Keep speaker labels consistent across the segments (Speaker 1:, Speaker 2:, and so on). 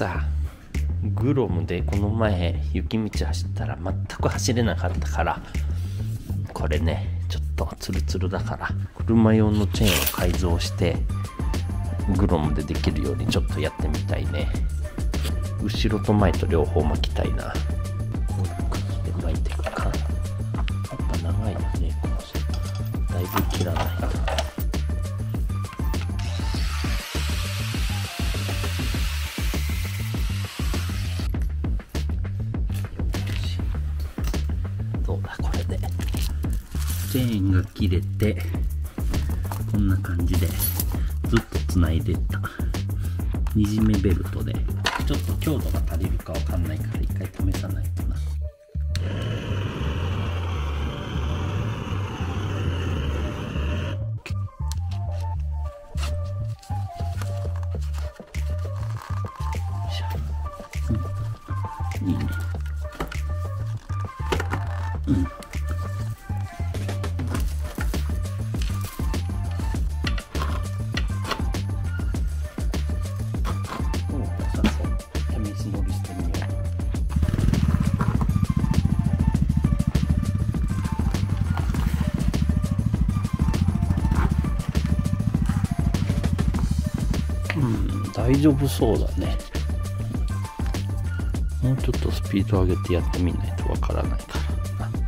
Speaker 1: さ、グロムでこの前雪道走ったら全く走れなかったから、これねちょっとツルツルだから車用のチェーンを改造してグロムでできるようにちょっとやってみたいね。後ろと前と両方巻きたいな。こういう感じで巻いていくか。やっぱ長いよねこの線。だいぶ切らないと。どうだこれでチェーンが切れてこんな感じでずっとつないでったにじめベルトで、ちょっと強度が足りるかわかんないから一回試さないとな。いいね。試し乗りしてみよう。大丈夫そうだね。もうちょっとスピード上げてやってみないとわからないからな。や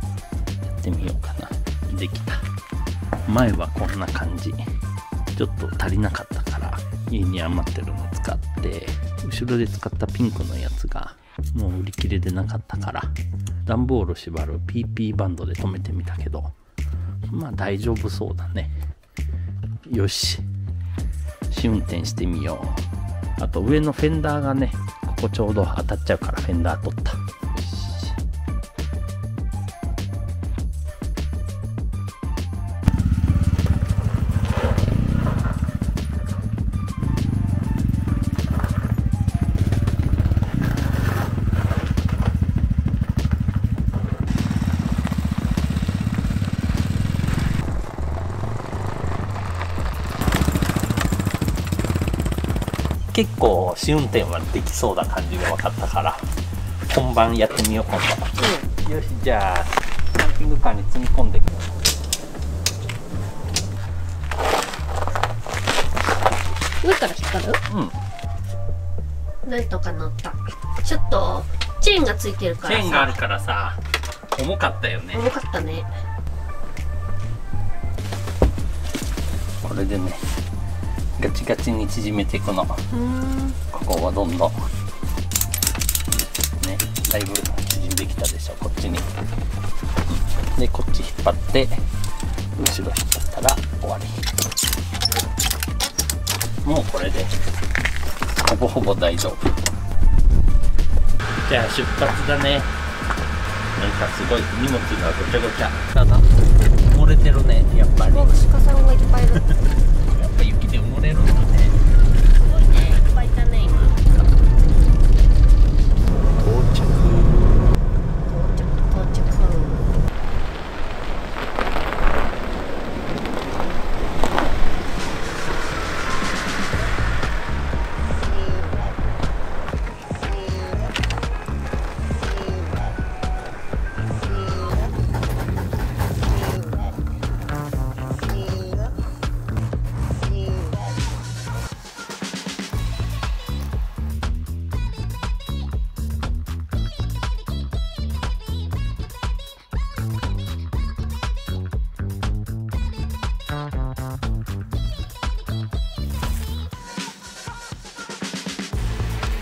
Speaker 1: ってみようかな。できた。前はこんな感じ。ちょっと足りなかったから家に余ってるの使って、後ろで使ったピンクのやつがもう売り切れでなかったから段ボール縛る PP バンドで留めてみたけど、まあ大丈夫そうだね。よし、試運転してみよう。あと上のフェンダーがね、ここちょうど当たっちゃうからフェンダー取った。よし。結構試運転はできそうな感じが分かったから本番やってみよう今度。よし、じゃあキャンピングカーに積み込んでいく。
Speaker 2: 上から引っ張る？なんとか乗った。ちょっとチェーンがついてるからさ。
Speaker 1: チェーンがあるからさ、重かったよね。
Speaker 2: 重かったね。
Speaker 1: これでねガチガチに縮めていくの。ここはどんどんね、だいぶ縮んできたでしょこっちに。でこっち引っ張って後ろ引っ張ったら終わり。もうこれでほぼほぼ大丈夫。じゃあ出発だね。なんかすごい荷物がごちゃごちゃ。ただ漏れてるねやっぱり。
Speaker 2: 鹿さんがいっぱいいる。
Speaker 1: やっぱ雪で埋もれるんだね。
Speaker 2: すごいね、いっぱいいたね今。
Speaker 1: 到着。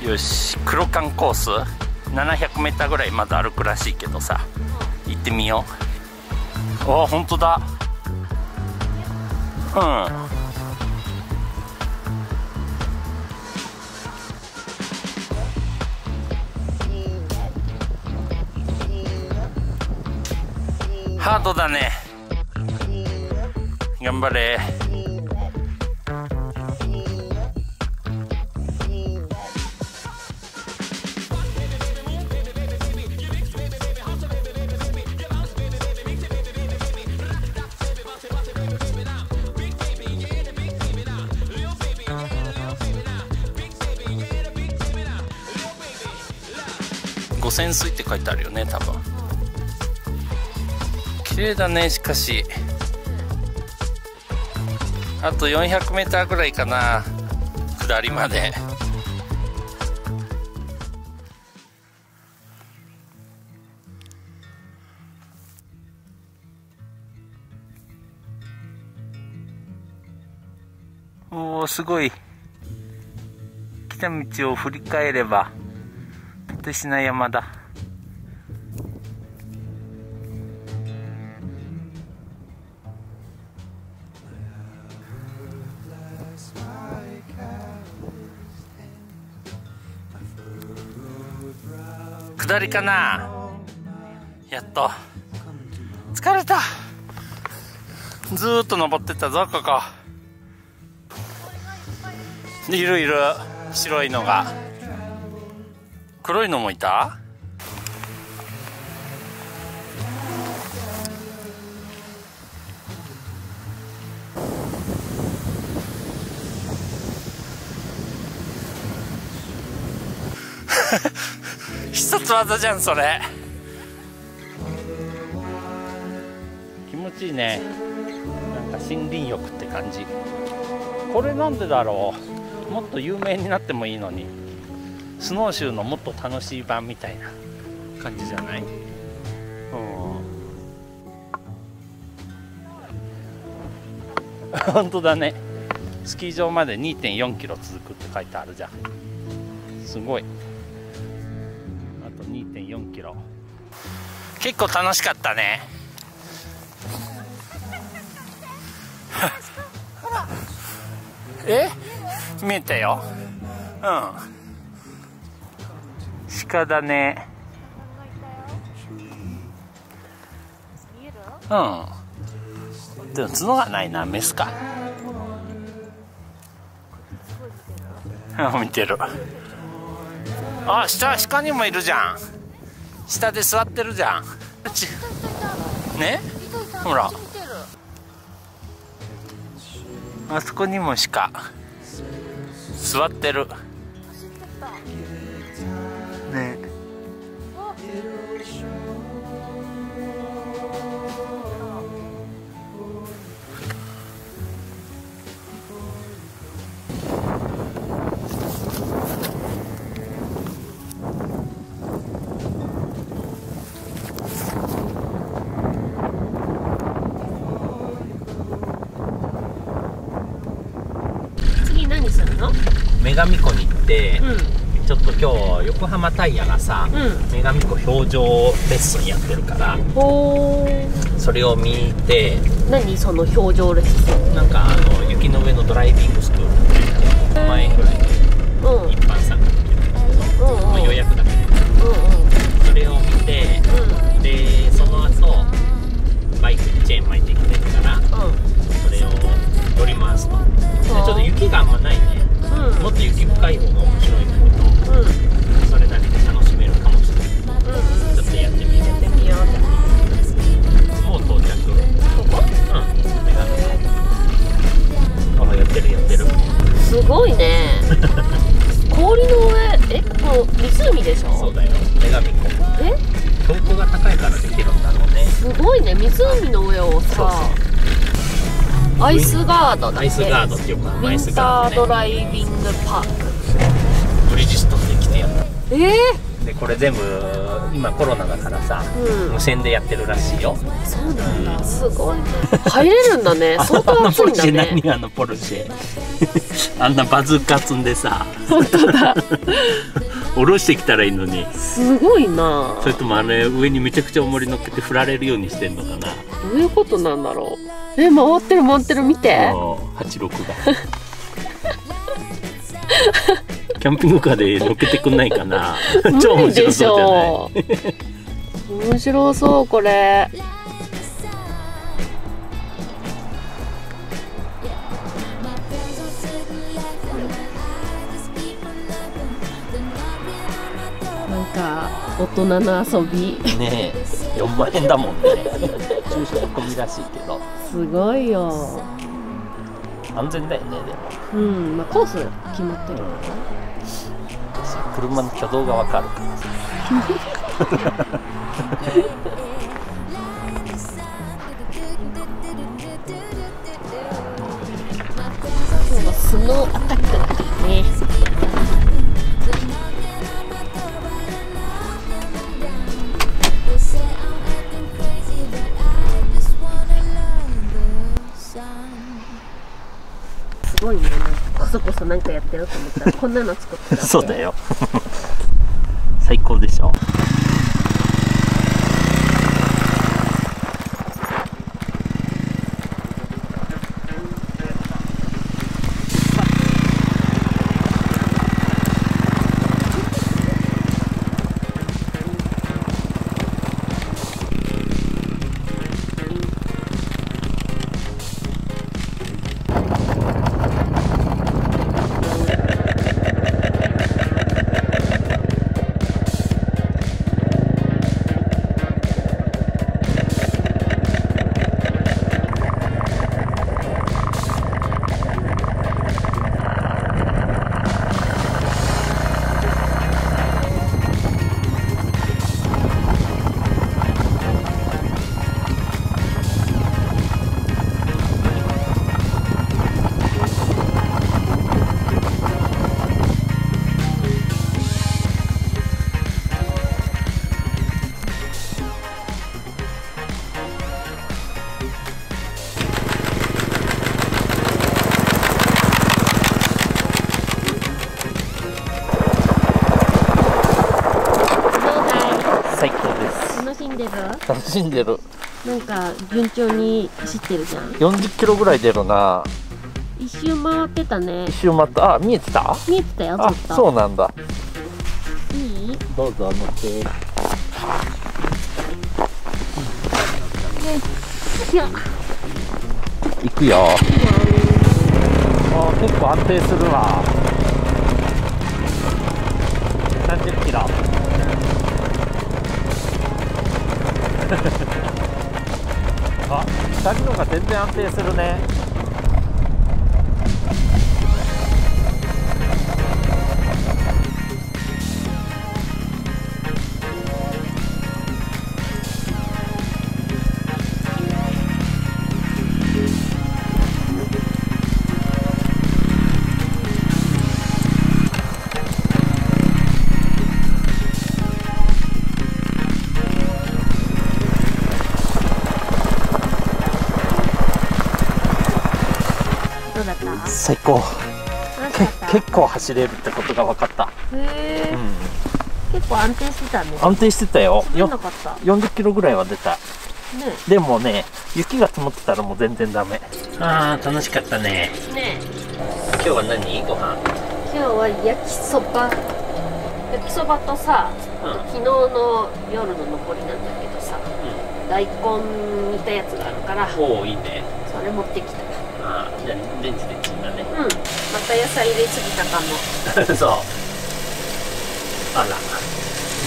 Speaker 1: よし、黒缶コース 700m ぐらいまだ歩くらしいけどさ、行ってみよう。あ、本当だ。ハードだね。頑張れ。泉水って書いてあるよね、多分。綺麗だね。しかしあと 400m ぐらいかな、下りまで。おお、すごい。来た道を振り返れば立科山だ。下りかな。やっと。疲れた。ずーっと登ってったぞ、ここ。いるいる、白いのが。黒いのもいた。必殺技じゃんそれ。気持ちいいね。なんか森林浴って感じ。これなんでだろう。もっと有名になってもいいのに。スノーシューのもっと楽しい版みたいな感じじゃない？本当だね。スキー場まで 2.4 キロ続くって書いてあるじゃん。すごい。あと 2.4 キロ。結構楽しかったね。え？見えたよ。うん。鹿だね。うん。でも角がないな、メスか。見てる。あ、下、鹿にもいるじゃん。下で座ってるじゃん。ね？ほら。あそこにも鹿。座ってる。ね。女神湖に行って、ちょっと今日横浜タイヤがさ、女神湖表情レッスンやってるから、それを見て。
Speaker 2: 何その表情レッスン？
Speaker 1: なんか雪の上のドライビングスクールって5万円ぐらいで一般参加できるんですけど、まあ予約だけど、それを見て、でその後バイクにチェーン巻いてきてるから、それを乗り回すと。でちょっと雪があんまないね。もっと雪深い方が面白いんだけど、それだけで楽しめるかもしれない。ちょっとやってみよう。もう到着。ここ？女神湖。あ、やってる。
Speaker 2: すごいね。氷の上、もう湖でしょ？
Speaker 1: そうだよ、女神湖。標高が高いからできるんだろうね。す
Speaker 2: ごいね、湖の上をさ。アイスガードだって。
Speaker 1: アイスガードっていうか、
Speaker 2: ウィンタードライビングパーク。
Speaker 1: ブリヂストンで来てやった。でこれ全部今コロナだからさ、無線でやってるらしいよ。
Speaker 2: そうなんだ、すごいね。入れるんだね。相当暑いんだね。
Speaker 1: 何あのポルシェ。あんなバズーカ積んでさ。
Speaker 2: 本当だ。
Speaker 1: 下ろしてきたらいいのに。
Speaker 2: すごいな。
Speaker 1: それともあれ上にめちゃくちゃ重り乗っけて振られるようにしてんのかな。
Speaker 2: どういうことなんだろう。回ってる見て。
Speaker 1: 86が。キャンピングカーで乗っけてくんないかな。超面白そうじゃない。
Speaker 2: 面白そうこれ。なんか大人の遊び。
Speaker 1: ねえ、4万円だもんね。駐車込みらしいけど。
Speaker 2: すごいよ。
Speaker 1: 安全だよねでも。
Speaker 2: まあコース決まってる。
Speaker 1: 車の挙動がわかるからさ。
Speaker 2: 今日はスノーアタックだからね。すごいね、なんかこそこそなんかやってると思ったらこんなの作ってた。
Speaker 1: そうだよ。最高でしょ。楽しんでる。
Speaker 2: なんか順調に走ってるじゃん。
Speaker 1: 40キロぐらい出るな。
Speaker 2: 一周回ってたね。
Speaker 1: 一周回った。あ、見えてた？
Speaker 2: 見えてたよ、ず
Speaker 1: あ、
Speaker 2: っと。
Speaker 1: そうなんだ。
Speaker 2: いい？
Speaker 1: どうぞ乗って。
Speaker 2: よいしょ。
Speaker 1: 行くよ。あ、結構安定するわ。30キロ。あ、2人のが全然安定するね。最高。結構走れるってことが分かった。
Speaker 2: へえ、結構安定してたね。
Speaker 1: 安定してたよ。
Speaker 2: 滑んなかった。
Speaker 1: 40キロぐらいは出た。
Speaker 2: ね、
Speaker 1: でもね、雪が積もってたらもう全然ダメ。あー、楽しかったね。
Speaker 2: ね、
Speaker 1: 今日は何？ご飯？
Speaker 2: 今日は焼きそば。焼きそばとさ、昨日の夜の残りなんだけどさ、大根煮たやつがあるから。
Speaker 1: おお、いいね。
Speaker 2: それ持ってきた。
Speaker 1: ああ、じゃあレンジでチンだね。
Speaker 2: また野菜入れすぎたかも。
Speaker 1: そう。あら。じ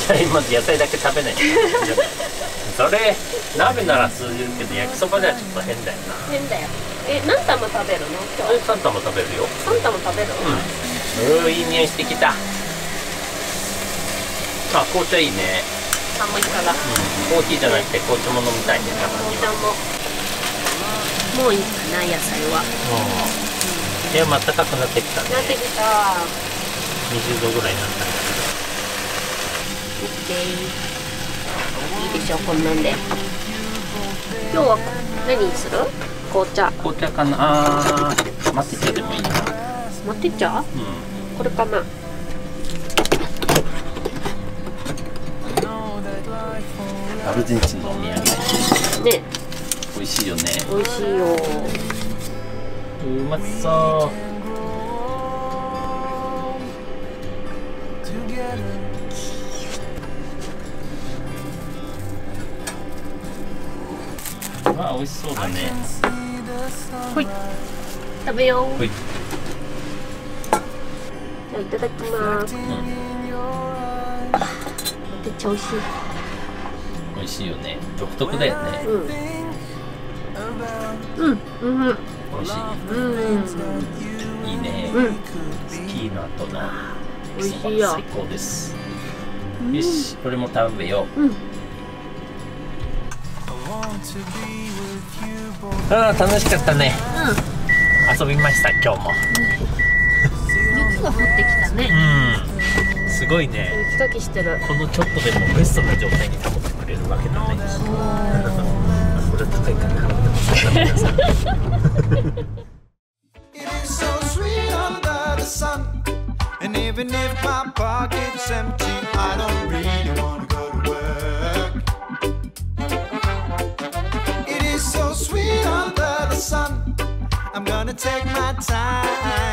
Speaker 1: ゃあ今野菜だけ食べないと。それ鍋なら通じるけど焼きそばではちょっと変だよな。
Speaker 2: 変だよ。何玉食べるの？今日。
Speaker 1: 3玉食べるよ。
Speaker 2: 3玉食べる？
Speaker 1: いい匂いしてきた。あ、紅茶いいね。
Speaker 2: 寒いから。
Speaker 1: コーヒーじゃなくて紅茶も飲みたいね。
Speaker 2: 紅茶も。もういいかな、野菜は。
Speaker 1: 部屋も暖かくなってきたね。
Speaker 2: なってきた。
Speaker 1: 20度ぐらいになったんだ
Speaker 2: けど。いいでしょ、こんなんで。今日は何にする？紅茶。
Speaker 1: 紅茶かな。あー、マテ茶でもいいな。
Speaker 2: マテ茶？これかな。
Speaker 1: アルゼンチンのお土産。
Speaker 2: ね。
Speaker 1: 美味しいよね。
Speaker 2: 美味しいよ。
Speaker 1: うまそう。あ、美味しそうだね。
Speaker 2: ほい。食べよう。
Speaker 1: ほい。
Speaker 2: じゃあいただきます。めっちゃ美味しい。
Speaker 1: 美味しいよね。独特だよね。美味しい。いいね。スキーの後の
Speaker 2: 美味しいよ。
Speaker 1: 最高です。よし、俺も食べよう。
Speaker 2: うん。
Speaker 1: ああ、楽しかったね。遊びました、今日も。
Speaker 2: 雪が降ってきたね。
Speaker 1: うん。すごいね。
Speaker 2: 雪かきしてる。
Speaker 1: このちょっとでもベストな状態に保ってくれるわけだね。これ高い金払ってますから皆さん。
Speaker 3: It is so sweet under the sun. And even if my pocket's empty, I don't really want to go to work. It is so sweet under the sun. I'm gonna take my time.